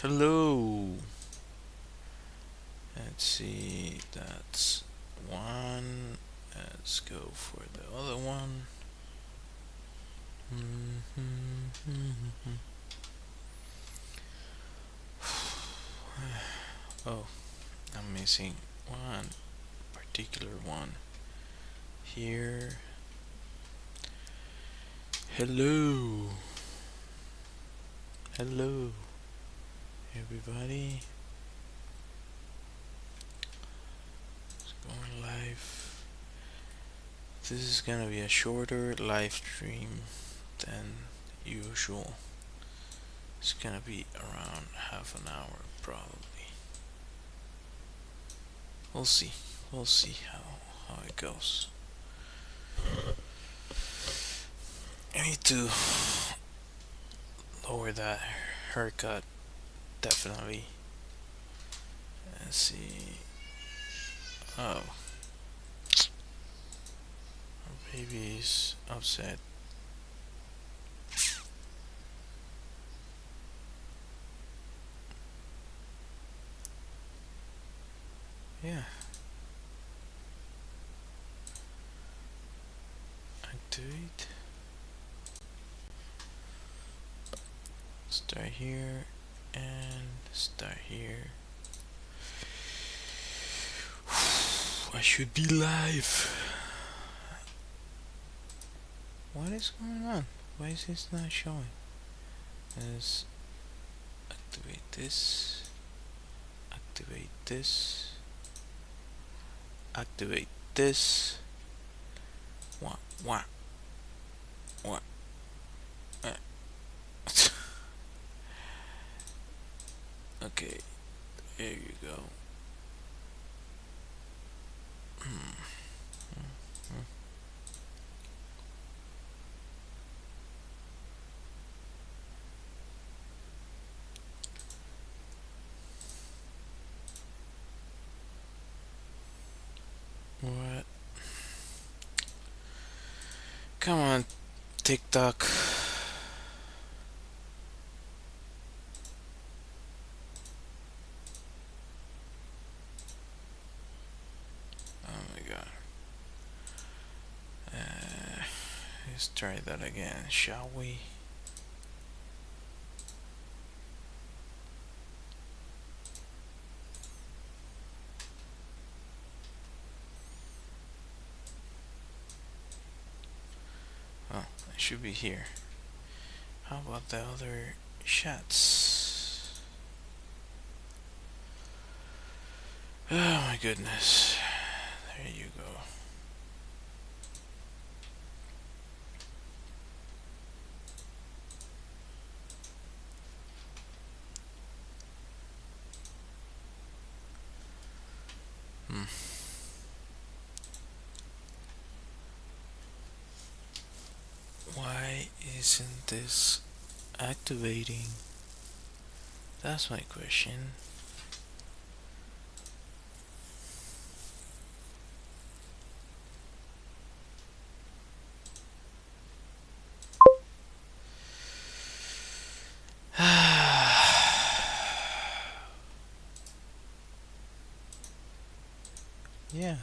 Hello. Let's see. That's one. Let's go for the other one. Oh, I'm missing one particular one here. Hello. Hello, everybody. It's going live. This is gonna be a shorter live stream than usual. It's gonna be around half an hour, probably. We'll see. We'll see how it goes. I need to lower that haircut, definitely. Let's see. Oh, our baby's upset. Yeah. Activate. Start here and start here. I should be live. What is going on? Why is this not showing? Let's activate this. Activate this. Activate this. What? What? What? Okay, there you go. What? Come on, TikTok. Oh my god. Let's try that again, shall we? Oh, it should be here. How about the other shots? Oh my goodness. There you go. Hmm. Why isn't this activating? That's my question. Yeah.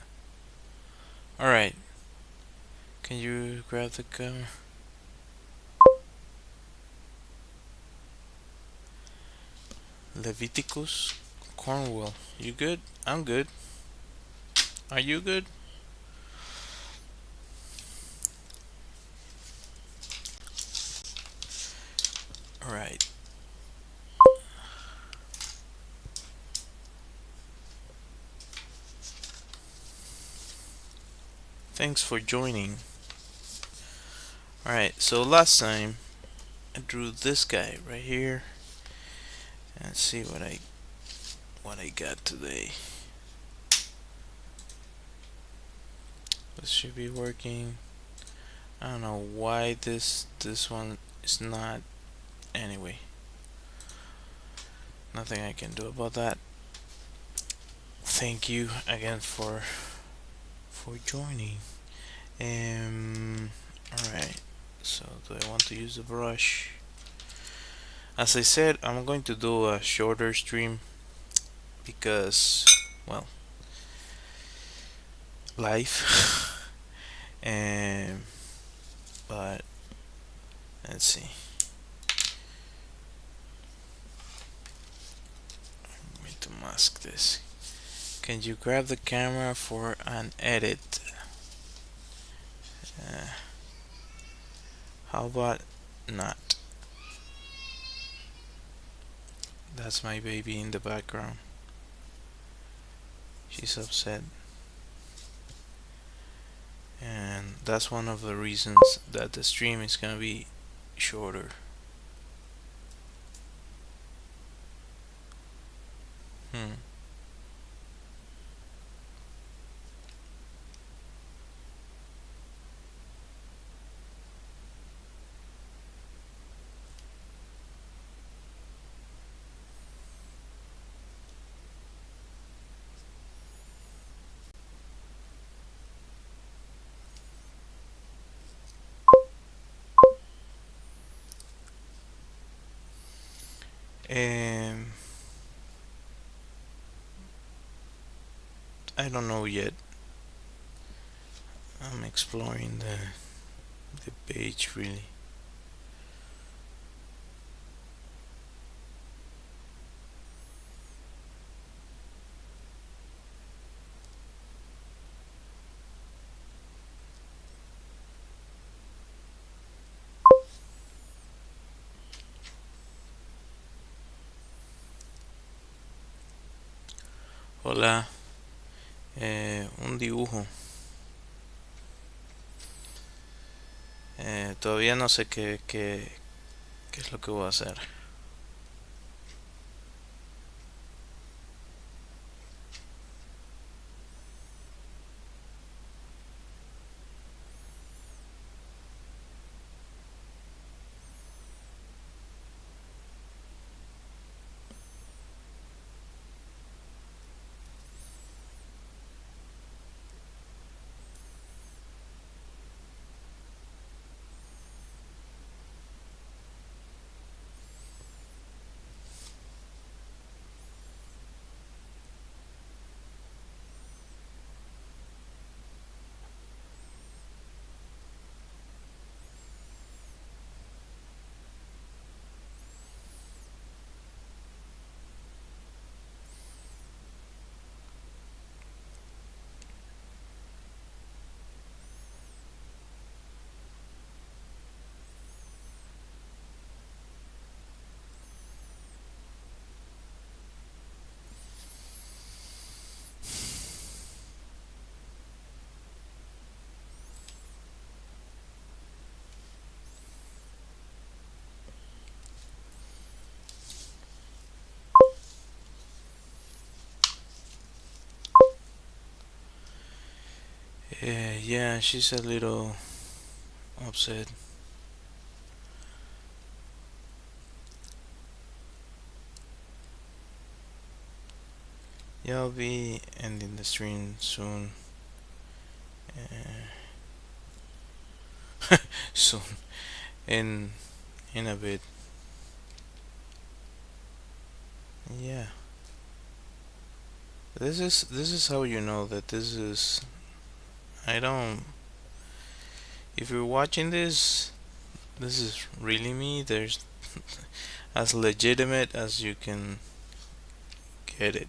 Alright. Can you grab the camera? Leviticus Cornwall. You good? I'm good. Are you good? Alright. Thanks for joining. Alright, so last time I drew this guy right here. And see what I got today. This should be working. I don't know why this one is not. Anyway, nothing I can do about that. Thank you again for joining. Alright, so do I want to use the brush? As I said, I'm going to do a shorter stream because, well, life. and but let's see. I need to mask this. Can you grab the camera for an edit? Uh, how about not? That's my baby in the background. She's upset. And that's one of the reasons that the stream is gonna be shorter. Hmm. Um, I don't know yet. I'm exploring the page really. Hola, un dibujo. Todavía no sé qué es lo que voy a hacer. Yeah, she's a little upset. Yeah, I'll be ending the stream soon. Soon, in in a bit. Yeah, this is how you know that this is. I don't. If you're watching this, this is really me. There's as legitimate as you can get it.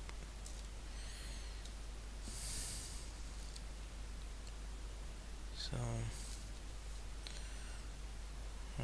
So. Uh,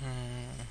Mhm.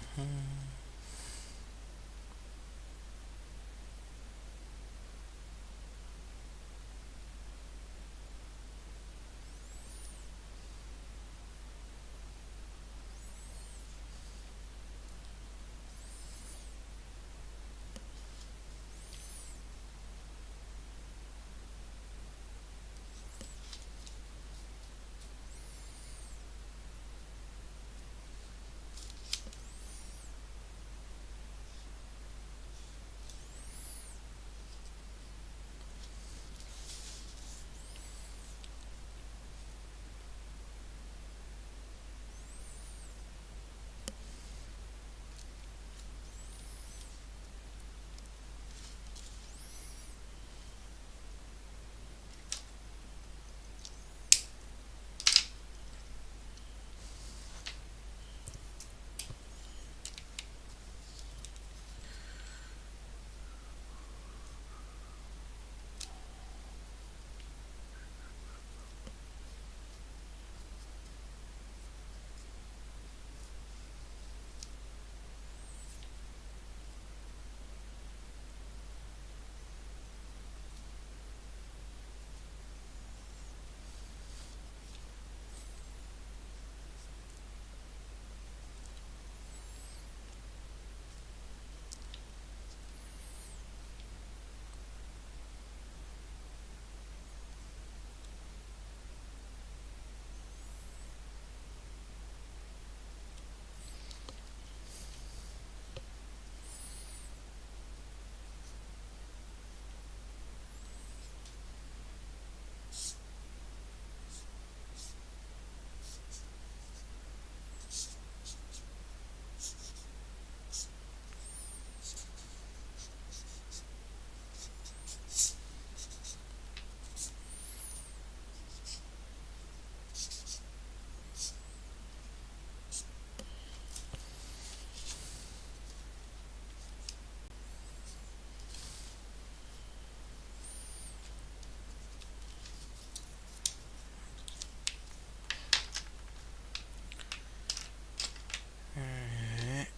Alright,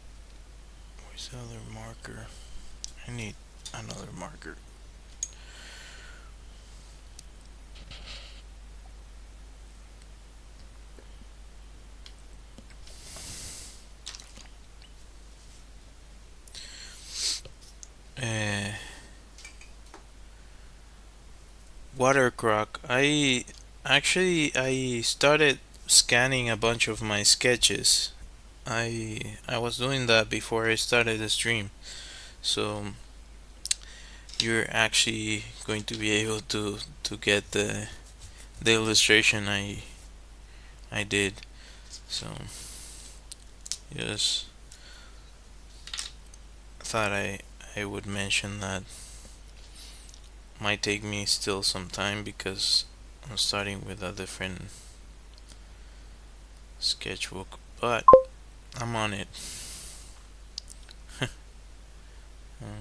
where's the other marker? I need another marker. Uh, Watercrock. I started scanning a bunch of my sketches. I was doing that before I started the stream. So you're actually going to be able to get the illustration I did. So just thought I would mention that. Might take me still some time because I'm starting with a different sketchbook, but I'm on it. Uh,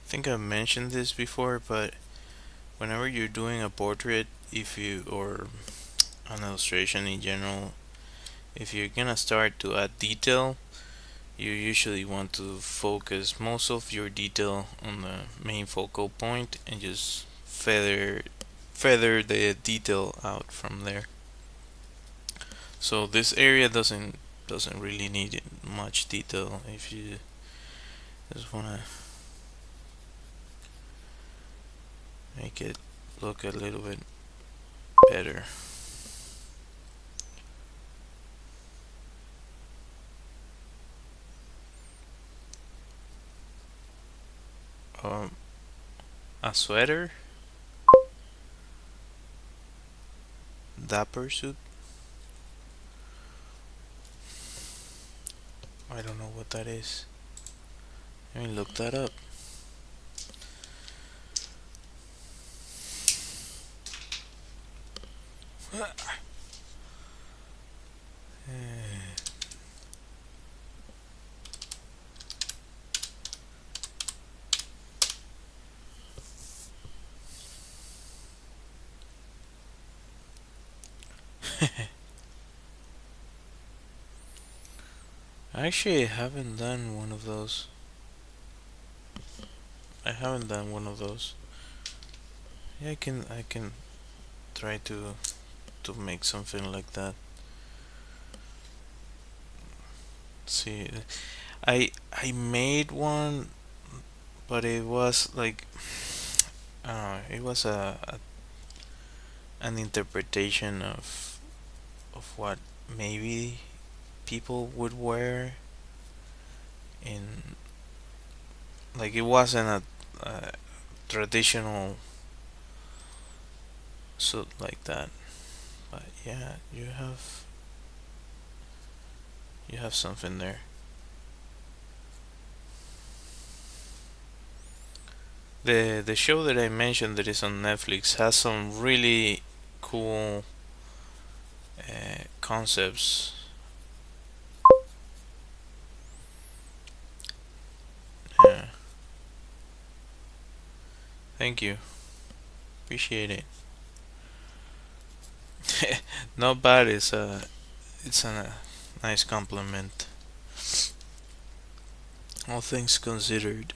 I think I've mentioned this before, but whenever you're doing a portrait, if you or an illustration in general, if you're gonna start to add detail, you usually want to focus most of your detail on the main focal point and just feather the detail out from there. So this area doesn't really need much detail if you just wanna make it look a little bit better. Um, a sweater, dapper suit. I don't know what that is. Let me look that up. Actually, I haven't done one of those. I haven't done one of those. Yeah, I can try to make something like that. See, I made one, but it was like it was an interpretation of what maybe people would wear in, like, it wasn't a traditional suit like that. But yeah, you have something there. The show that I mentioned that is on Netflix has some really cool concepts. Yeah, thank you, appreciate it. Not bad. It's a nice compliment. All things considered.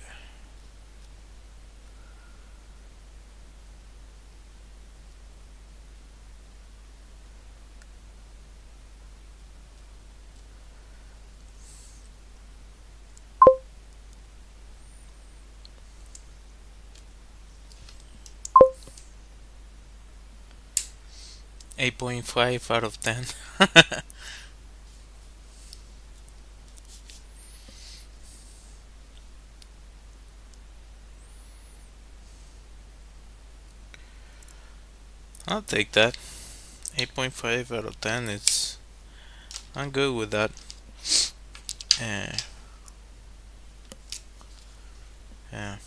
8.5 out of 10. I'll take that. 8.5 out of 10. I'm good with that. Uh, yeah.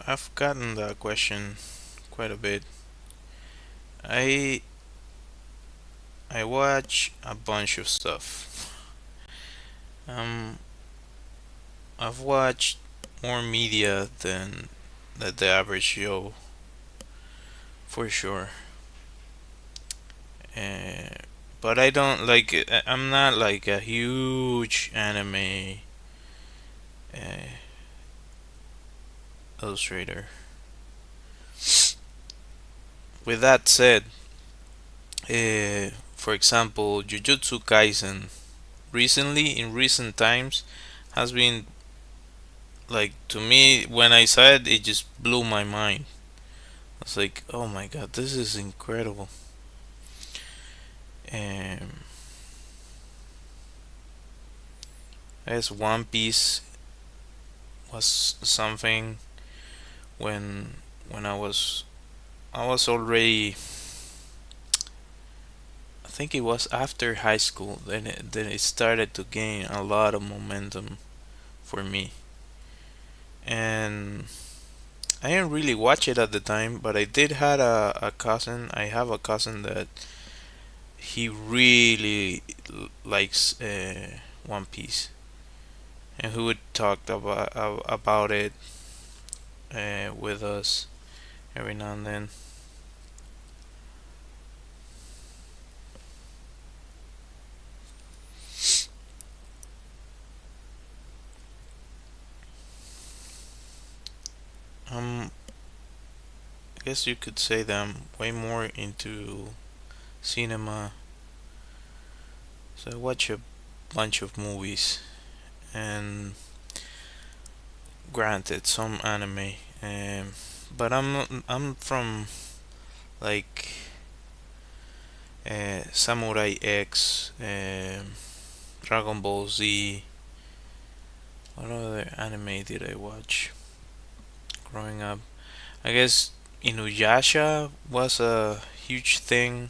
I've gotten that question quite a bit. I I watch a bunch of stuff. Um, I've watched more media than the average Joe, for sure. Uh, but I don't like. I'm not like a huge anime uh, illustrator. With that said, for example, Jujutsu Kaisen recently, in recent times, has been, like, to me, when I saw it, it just blew my mind. I was like, oh my god, this is incredible. Um, as One Piece was something when when I was already, I think it was after high school, then it started to gain a lot of momentum for me. And I didn't really watch it at the time, but I did had a cousin. I have a cousin that he really likes One Piece, and who would talk about it with us every now and then. guess you could say that I'm way more into cinema. So I watch a bunch of movies, and granted, some anime. But I'm from like Samurai X, Dragon Ball Z. What other anime did I watch growing up? I guess Inuyasha was a huge thing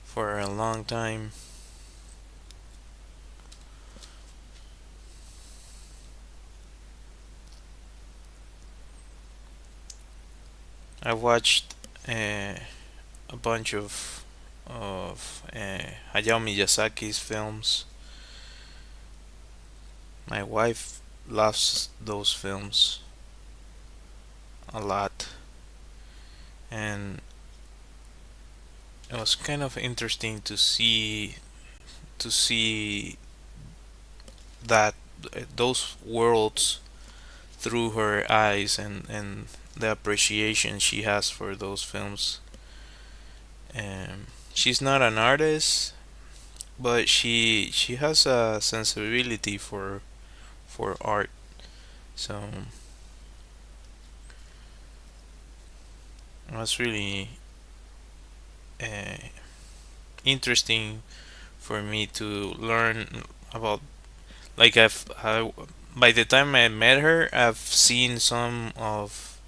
for a long time. I watched a bunch of Hayao Miyazaki's films. My wife loves those films a lot, and it was kind of interesting to see that those worlds through her eyes, and the appreciation she has for those films. She's not an artist, but she has a sensibility for art. So it was really uh, interesting for me to learn about. Like by the time I met her, I've seen some of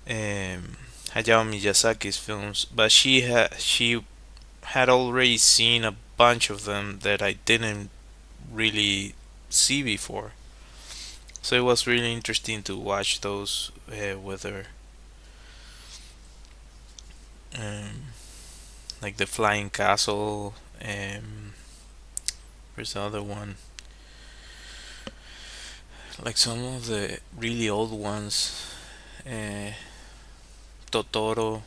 Hayao Miyazaki's films, but she had already seen a bunch of them that I didn't really see before. So it was really interesting to watch those with her. Um, like the Flying Castle. Where's the other one? Like some of the really old ones. Uh, Totoro,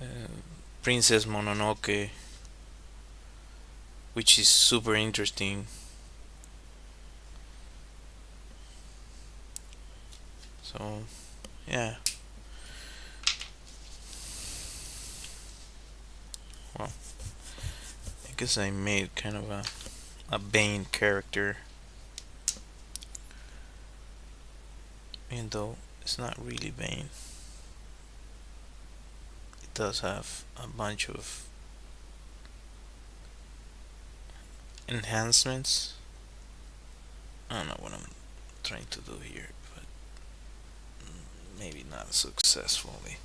uh, Princess Mononoke, which is super interesting. So yeah, well, I guess I made kind of a Bane character, even though it's not really Bane. It does have a bunch of enhancements. I don't know what I'm trying to do here, but maybe not successfully.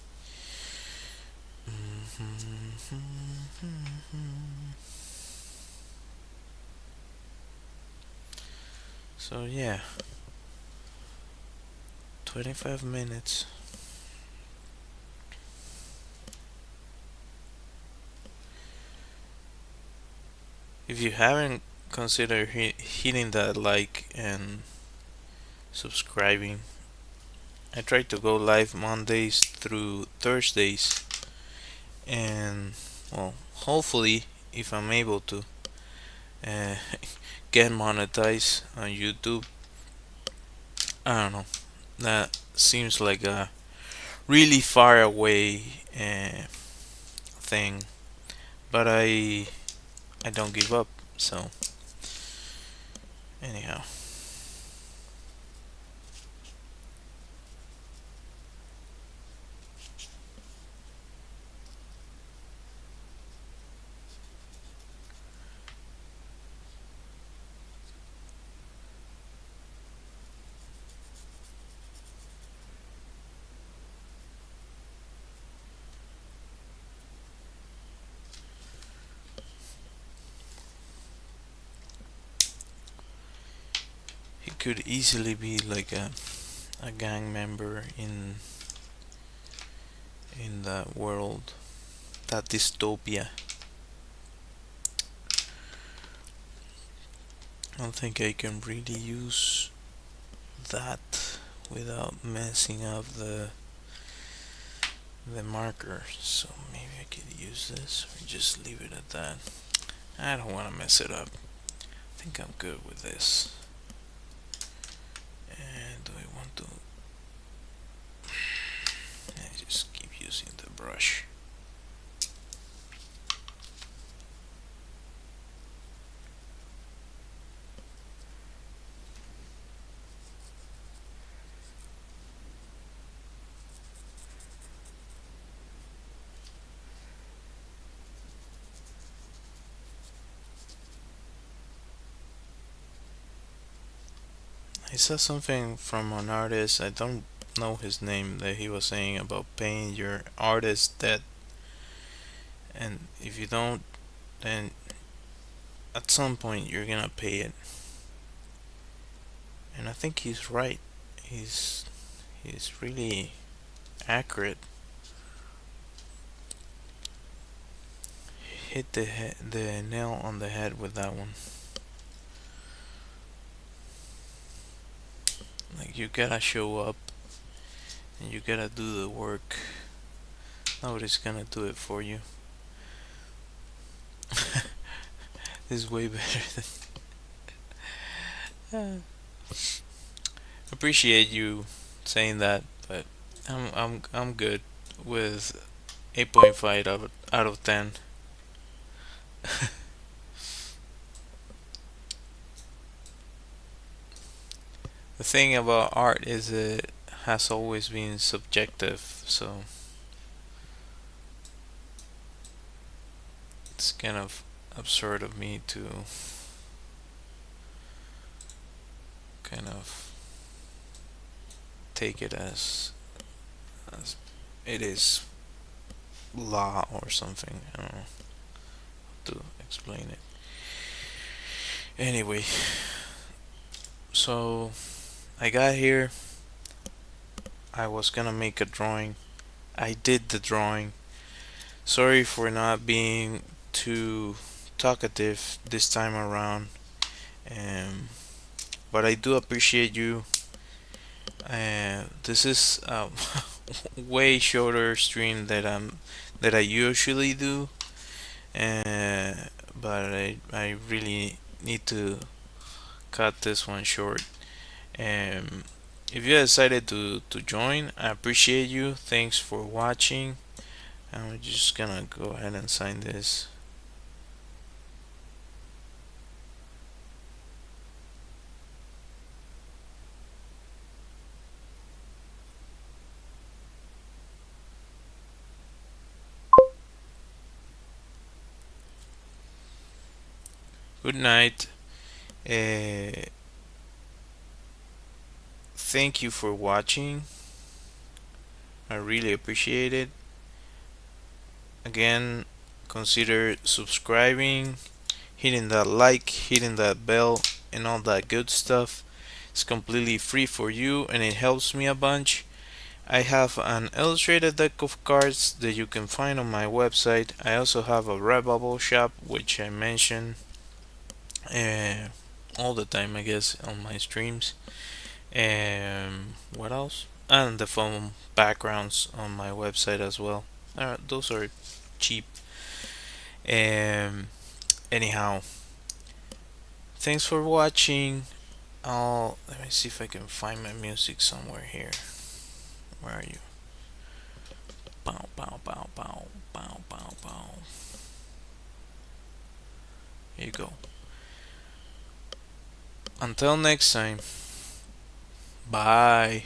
So yeah, 25 minutes. If you haven't considered hitting that like and subscribing, I try to go live Mondays through Thursdays, and well, hopefully, if I'm able to uh, get monetized on YouTube. I don't know. That seems like a really far away thing, but I don't give up. So anyhow, he could easily be like a gang member in that world, that dystopia. I don't think I can really use that without messing up the marker. So maybe I could use this or just leave it at that. I don't want to mess it up. I think I'm good with this. And do I want to? I saw something from an artist, I don't know his name, that he was saying about paying your artist debt, and if you don't, then at some point you're gonna pay it. And I think he's right. He's he's really accurate. Hit the nail on the head with that one. Like, you gotta show up and you gotta do the work. Nobody's gonna do it for you. This is way better than. Appreciate you saying that, but I'm good with 8.5 out of 10. The thing about art is it has always been subjective, so it's kind of absurd of me to kind of take it as it is law or something. I don't know how to explain it. Anyway, so I got here. I was gonna make a drawing. I did the drawing. Sorry for not being too talkative this time around. Um, but I do appreciate you. This is a way shorter stream that I usually do. But I really need to cut this one short. Um, if you decided to join, I appreciate you. Thanks for watching. I'm just gonna go ahead and sign this. Good night. Uh, Thank you for watching. I really appreciate it. Again, consider subscribing, hitting that like, hitting that bell, and all that good stuff. It's completely free for you and it helps me a bunch. I have an illustrated deck of cards that you can find on my website. I also have a Redbubble shop, which I mention uh, all the time, I guess, on my streams. What else? And the foam backgrounds on my website as well. Those are cheap. Um, Anyhow, thanks for watching. Let me see if I can find my music somewhere here. Where are you? Bow, bow, bow, bow, bow, bow, bow. Here you go. Until next time. Bye.